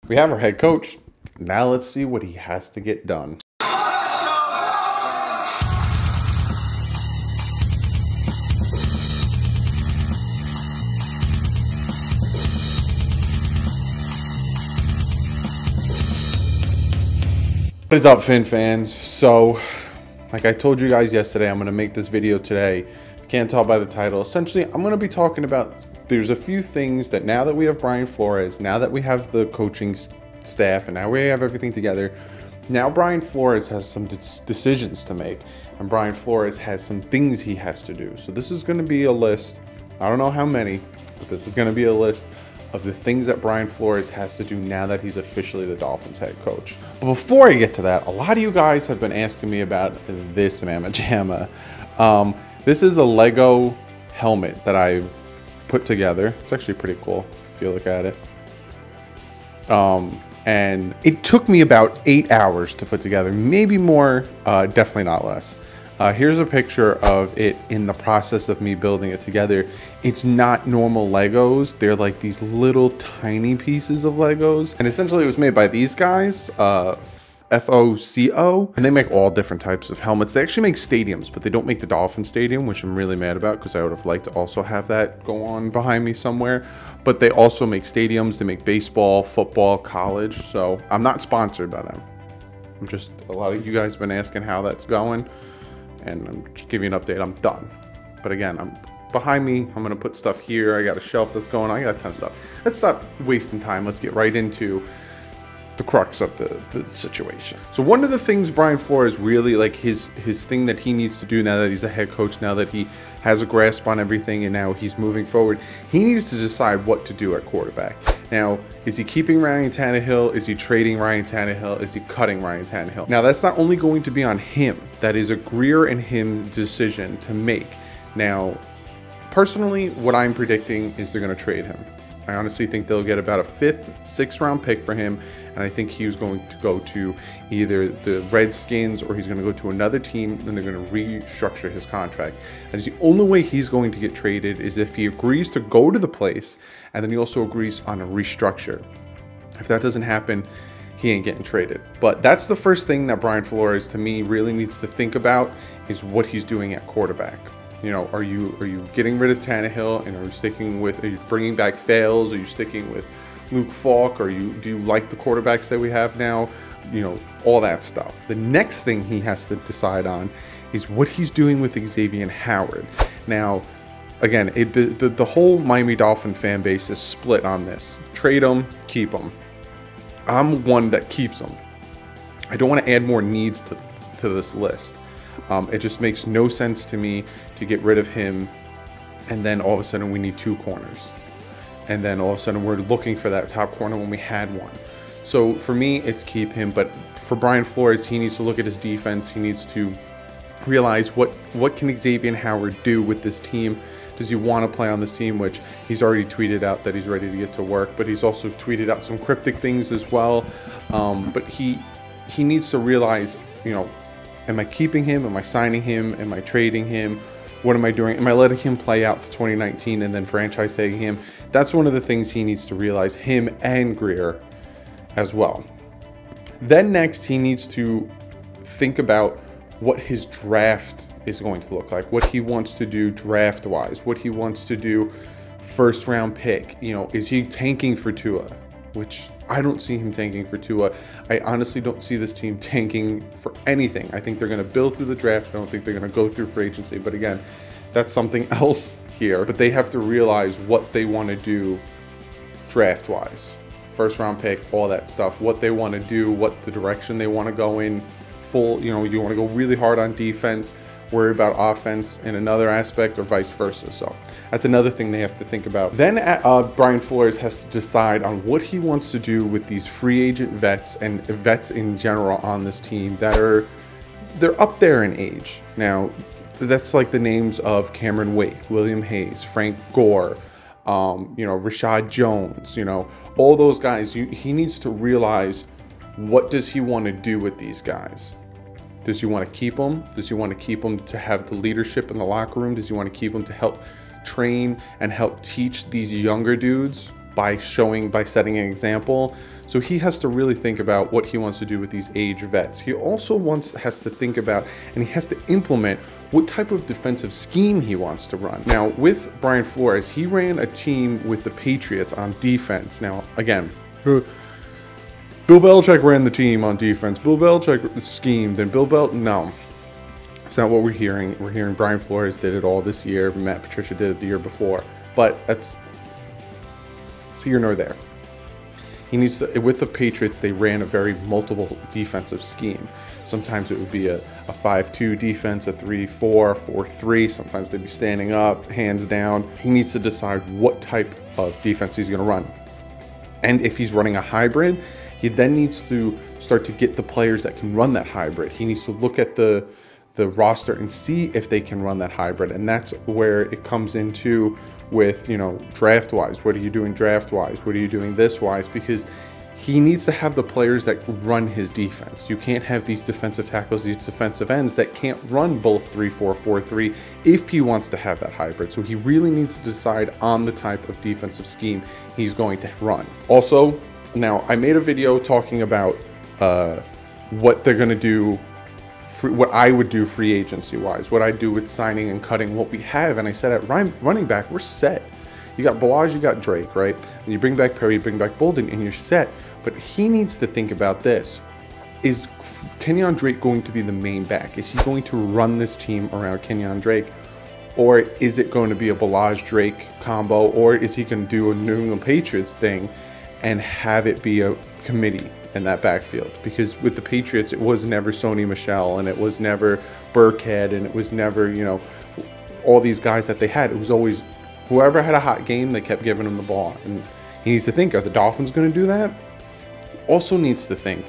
We have our head coach. Now let's see what he has to get done. What is up, Fin fans? So, like I told you guys yesterday, I'm going to make this video today. If you can't tell by the title, essentially, I'm going to be talking about, there's a few things that now that we have Brian Flores, now that we have the coaching staff, and now we have everything together, now Brian Flores has some decisions to make, and Brian Flores has some things he has to do. So this is going to be a list. I don't know how many, but this is going to be a list of the things that Brian Flores has to do now that he's officially the Dolphins head coach. But before I get to that, a lot of you guys have been asking me about this mamma jamma. This is a Lego helmet that I put together. It's actually pretty cool if you look at it. And it took me about 8 hours to put together, maybe more, definitely not less. Here's a picture of it in the process of me building it together. It's not normal Legos. They're like these little tiny pieces of Legos. And essentially it was made by these guys, FOCO, and they make all different types of helmets. They actually make stadiums, but they don't make the Dolphin Stadium, which I'm really mad about because I would have liked to also have that go on behind me somewhere. But they also make stadiums. They make baseball, football, college. So I'm not sponsored by them. I'm just, a lot of you guys have been asking how that's going. And I'm just giving you an update. I'm done. But again, I'm behind me. I'm going to put stuff here. I got a shelf that's going on. I got a ton of stuff. Let's stop wasting time. Let's get right into the crux of the situation. So one of the things Brian Flores really, like his thing that he needs to do now that he's a head coach, now that he has a grasp on everything and now he's moving forward, he needs to decide what to do at quarterback. Now, is he keeping Ryan Tannehill? Is he trading Ryan Tannehill? Is he cutting Ryan Tannehill? Now, that's not only going to be on him. That is a Greer and him decision to make. Now, personally, what I'm predicting is they're going to trade him. I honestly think they'll get about a 5th, 6th round pick for him, and I think he's going to go to either the Redskins or he's going to go to another team, and they're going to restructure his contract. And the only way he's going to get traded is if he agrees to go to the place, and then he also agrees on a restructure. If that doesn't happen, he ain't getting traded. But that's the first thing that Brian Flores, to me, really needs to think about, is what he's doing at quarterback. You know, are you getting rid of Tannehill, and are you bringing back Fales? Are you sticking with Luke Falk? Do you like the quarterbacks that we have now? You know, all that stuff. The next thing he has to decide on is what he's doing with Xavier Howard. Now, again, the whole Miami Dolphin fan base is split on this. Trade him, keep him. I'm one that keeps him. I don't want to add more needs to this list. It just makes no sense to me to get rid of him and then all of a sudden we need 2 corners. And then all of a sudden we're looking for that top corner when we had one. So for me, it's keep him. But for Brian Flores, he needs to look at his defense. He needs to realize what can Xavier Howard do with this team. Does he want to play on this team? Which he's already tweeted out that he's ready to get to work. But he's also tweeted out some cryptic things as well. But he needs to realize, you know, am I keeping him? Am I signing him? Am I trading him? What am I doing? Am I letting him play out to 2019 and then franchise tagging him? That's one of the things he needs to realize, him and Greer as well. Then next, he needs to think about what his draft is going to look like, what he wants to do draft-wise, what he wants to do first-round pick. You know, is he tanking for Tua? Which I don't see him tanking for Tua. I honestly don't see this team tanking for anything. I think they're going to build through the draft. I don't think they're going to go through free agency. But again, that's something else here. But they have to realize what they want to do draft-wise. First round pick, all that stuff. What they want to do, what the direction they want to go in. Full, you know, you want to go really hard on defense, worry about offense in another aspect, or vice versa. So that's another thing they have to think about. Then Brian Flores has to decide on what he wants to do with these free agent vets and vets in general on this team that they're up there in age. Now, that's like the names of Cameron Wake, William Hayes, Frank Gore, you know, Rashad Jones, you know, all those guys. He needs to realize, what does he want to do with these guys? Does he want to keep them? Does he want to keep them to have the leadership in the locker room? Does he want to keep them to help train and help teach these younger dudes? by setting an example. So he has to really think about what he wants to do with these age vets. He also has to think about, and he has to implement what type of defensive scheme he wants to run. Now with Brian Flores, he ran a team with the Patriots on defense. Now again, Bill Belichick ran the team on defense. Bill Belichick schemed, and no. It's not what we're hearing. We're hearing Brian Flores did it all this year. Matt Patricia did it the year before. But that's here nor there. He needs to, with the Patriots, they ran a very multiple defensive scheme. Sometimes it would be a 5-2 defense, a 3-4, 4-3. Sometimes they'd be standing up, hands down. He needs to decide what type of defense he's going to run. And if he's running a hybrid, he then needs to start to get the players that can run that hybrid. He needs to look at the roster and see if they can run that hybrid. And that's where it comes into with, you know, draft wise. What are you doing draft wise? What are you doing this wise? Because he needs to have the players that run his defense. You can't have these defensive tackles, these defensive ends that can't run both 3-4, 4-3 if he wants to have that hybrid. So he really needs to decide on the type of defensive scheme he's going to run. Also, now I made a video talking about what they're going to do, what I would do free agency wise, what I do with signing and cutting what we have. And I said at running back, we're set. You got Balaj, you got Drake, right? And you bring back Perry, you bring back Bolden, and you're set. But he needs to think about this. Is Kenyon Drake going to be the main back? Is he going to run this team around Kenyon Drake? Or is it going to be a Balaj-Drake combo? Or is he going to do a New England Patriots thing and have it be a committee in that backfield? Because with the Patriots, it was never Sony Michel, and it was never Burkhead, and it was never, you know, all these guys that they had. It was always whoever had a hot game, they kept giving him the ball. And he needs to think, are the Dolphins going to do that? He also needs to think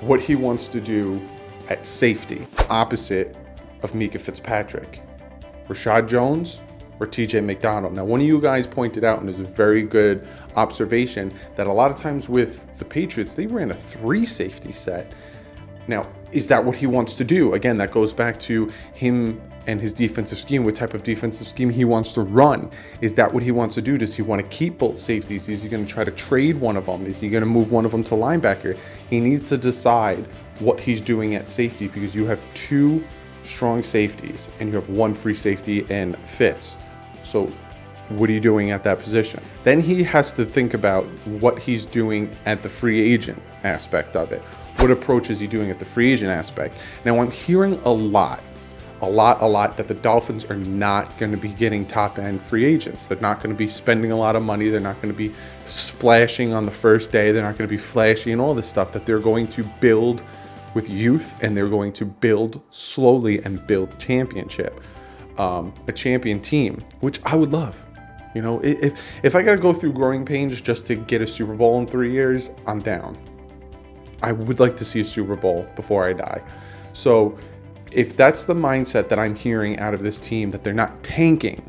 what he wants to do at safety, opposite of Mika Fitzpatrick. Rashad Jones or TJ McDonald. Now, one of you guys pointed out, and it's a very good observation, that a lot of times with the Patriots, they ran a 3 safety set. Now, is that what he wants to do? Again, that goes back to him and his defensive scheme, what type of defensive scheme he wants to run. Is that what he wants to do? Does he want to keep both safeties? Is he going to try to trade one of them? Is he going to move one of them to linebacker? He needs to decide what he's doing at safety, because you have 2 strong safeties and you have 1 free safety in Fitz. So what are you doing at that position? Then he has to think about what he's doing at the free agent aspect of it. What approach is he doing at the free agent aspect? Now, I'm hearing a lot that the Dolphins are not going to be getting top end free agents. They're not going to be spending a lot of money. They're not going to be splashing on the first day. They're not going to be flashy and all this stuff, that they're going to build with youth, and they're going to build slowly and build a champion team, which I would love. You know, if I got to go through growing pains just to get a Super Bowl in 3 years, I'm down. I would like to see a Super Bowl before I die. So if that's the mindset that I'm hearing out of this team, that they're not tanking,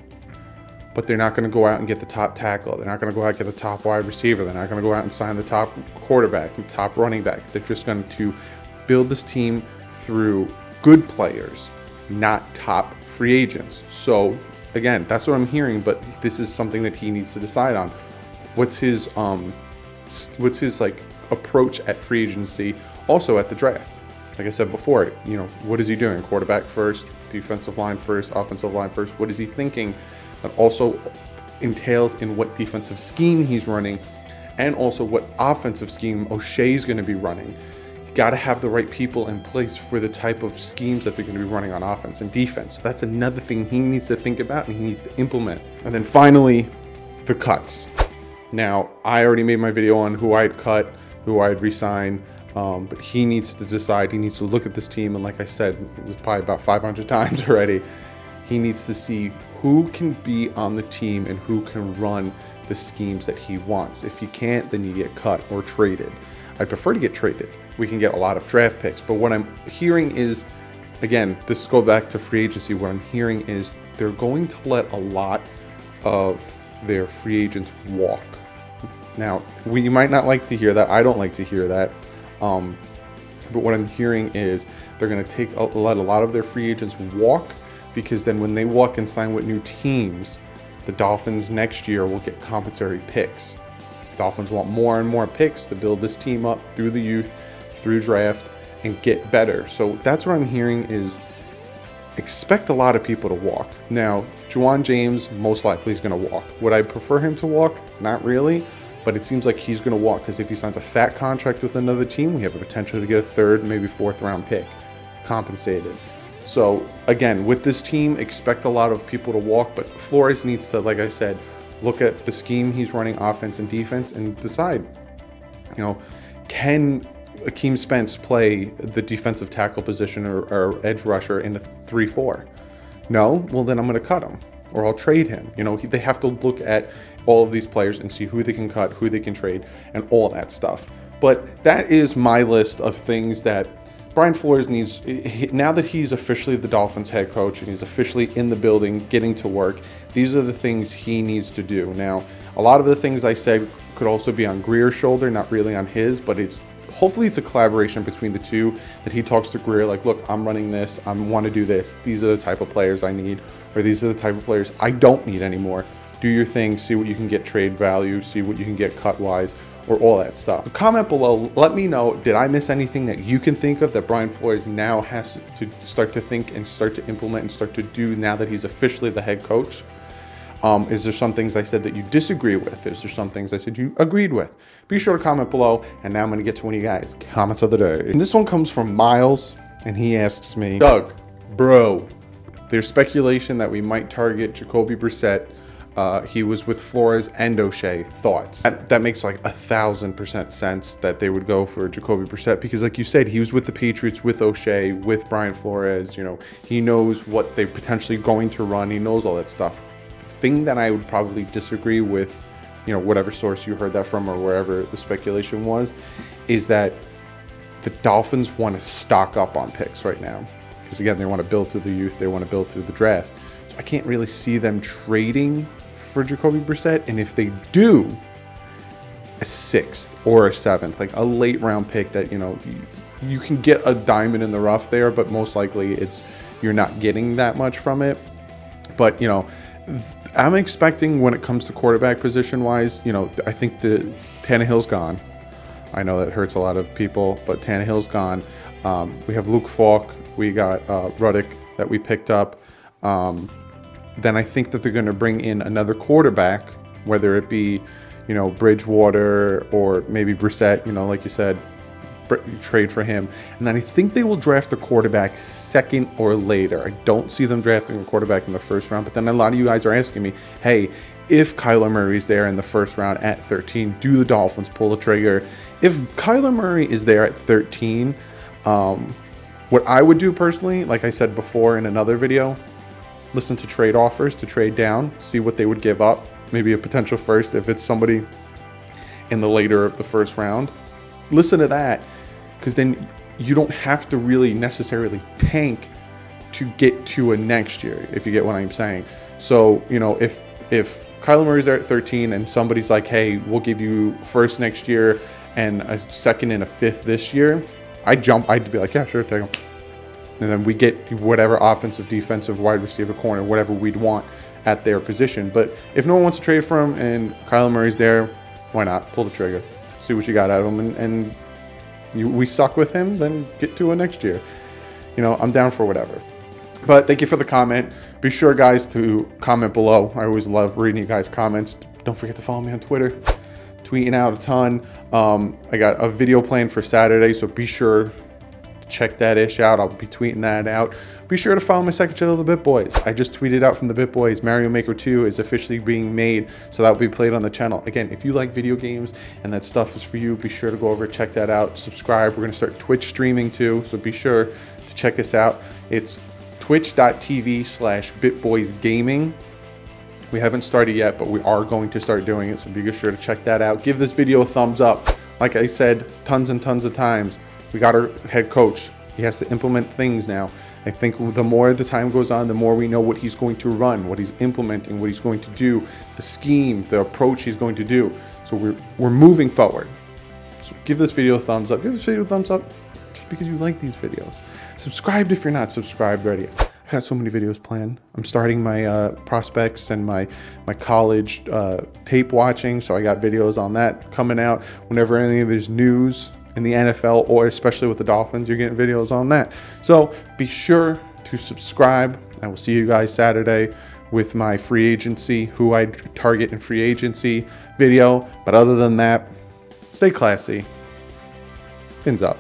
but they're not going to go out and get the top tackle, they're not going to go out and get the top wide receiver, they're not going to go out and sign the top quarterback, the top running back, they're just going to build this team through good players, not top free agents. So again, that's what I'm hearing, but this is something that he needs to decide on. What's his like approach at free agency, also at the draft? Like I said before, you know, what is he doing? Quarterback first, defensive line first, offensive line first. What is he thinking? That also entails in what defensive scheme he's running, and also what offensive scheme O'Shea's going to be running. You got to have the right people in place for the type of schemes that they're going to be running on offense and defense. So that's another thing he needs to think about and he needs to implement. And then finally, the cuts. Now, I already made my video on who I'd cut, who I'd resign. But he needs to decide. He needs to look at this team, and like I said, it was probably about 500 times already, he needs to see who can be on the team and who can run the schemes that he wants. If you can't, then you get cut or traded. I prefer to get traded. We can get a lot of draft picks, but what I'm hearing is, again, this goes back to free agency, what I'm hearing is they're going to let a lot of their free agents walk. Now, you might not like to hear that. I don't like to hear that. But what I'm hearing is they're going to let a lot of their free agents walk, because then when they walk and sign with new teams, the Dolphins next year will get compensatory picks. Dolphins want more and more picks to build this team up through the youth, through draft, and get better. So that's what I'm hearing is expect a lot of people to walk. Now, Juwan James most likely is going to walk. Would I prefer him to walk? Not really, but it seems like he's going to walk because if he signs a fat contract with another team, we have a potential to get a third, maybe fourth round pick compensated. So again, with this team, expect a lot of people to walk, but Flores needs to, like I said, look at the scheme he's running, offense and defense, and decide, you know, can Akeem Spence play the defensive tackle position or edge rusher in a 3-4? No? Well, then I'm going to cut him or I'll trade him. You know, they have to look at all of these players and see who they can cut, who they can trade, and all that stuff. But that is my list of things that Brian Flores needs, now that he's officially the Dolphins head coach and he's officially in the building, getting to work, these are the things he needs to do. Now, a lot of the things I said could also be on Greer's shoulder, not really on his, but hopefully it's a collaboration between the two, that he talks to Greer like, look, I'm running this, I want to do this, these are the type of players I need, or these are the type of players I don't need anymore. Do your thing, see what you can get trade value, see what you can get cut-wise, or all that stuff. Comment below, let me know, did I miss anything that you can think of that Brian Flores now has to start to think and start to implement and start to do now that he's officially the head coach? Is there some things I said that you disagree with? Is there some things I said you agreed with? Be sure to comment below, and now I'm gonna get to one of you guys' comments of the day. And this one comes from Miles, and he asks me, Doug, bro, there's speculation that we might target Jacoby Brissett. He was with Flores and O'Shea. Thoughts? That makes like 1000% sense that they would go for Jacoby Brissett because, like you said, he was with the Patriots, with O'Shea, with Brian Flores. You know, he knows what they're potentially going to run. He knows all that stuff. The thing that I would probably disagree with, you know, whatever source you heard that from or wherever the speculation was, is that the Dolphins want to stock up on picks right now because, again, they want to build through the youth. They want to build through the draft. So I can't really see them trading for Jacoby Brissett, and if they do, a 6th or a 7th, like a late round pick that, you know, you can get a diamond in the rough there, but most likely you're not getting that much from it. But, you know, I'm expecting when it comes to quarterback position wise, you know, I think the Tannehill's gone. I know that hurts a lot of people, but Tannehill's gone. We have Luke Falk, we got Ruddick that we picked up. Then I think that they're going to bring in another quarterback, whether it be, you know, Bridgewater or maybe Brissett, you know, like you said, trade for him. And then I think they will draft a quarterback 2nd or later. I don't see them drafting a quarterback in the 1st round. But then a lot of you guys are asking me, hey, if Kyler Murray's there in the 1st round at 13, do the Dolphins pull the trigger? If Kyler Murray is there at 13, what I would do personally, like I said before in another video, listen to trade offers to trade down, see what they would give up, maybe a potential 1st if it's somebody in the later of the 1st round. Listen to that, because then you don't have to really necessarily tank to get to a next year, if you get what I'm saying. So, you know, if Kyler Murray's there at 13 and somebody's like, hey, we'll give you 1st next year and a 2nd and a 5th this year, I'd be like, yeah, sure, take them. And then we get whatever offensive, defensive, wide receiver, corner, whatever we'd want at their position. But if no one wants to trade for him and Kyler Murray's there, why not? Pull the trigger. See what you got out of him. And we suck with him, then get to a next year. You know, I'm down for whatever. But thank you for the comment. Be sure, guys, to comment below. I always love reading you guys' comments. Don't forget to follow me on Twitter. Tweeting out a ton. I got a video planned for Saturday, so be sure check that ish out. I'll be tweeting that out. Be sure to follow my second channel, The Bit Boys. I just tweeted out from The Bit Boys, Mario Maker 2 is officially being made, so that will be played on the channel. Again, if you like video games and that stuff is for you, be sure to go over, check that out, subscribe. We're going to start Twitch streaming too, so be sure to check us out. It's twitch.tv/bitboysgaming. We haven't started yet, but we are going to start doing it, so be sure to check that out. Give this video a thumbs up. Like I said tons and tons of times, we got our head coach. He has to implement things now. I think the more the time goes on, the more we know what he's going to run, what he's implementing, what he's going to do, the scheme, the approach he's going to do. So we're moving forward. So give this video a thumbs up. Give this video a thumbs up just because you like these videos. Subscribe if you're not subscribed already. I got so many videos planned. I'm starting my prospects and my college tape watching, so I got videos on that coming out. Whenever any of there's news in the NFL, or especially with the Dolphins, you're getting videos on that. So be sure to subscribe. I will see you guys Saturday with my free agency, who I target in free agency video. But other than that, stay classy. Fins up.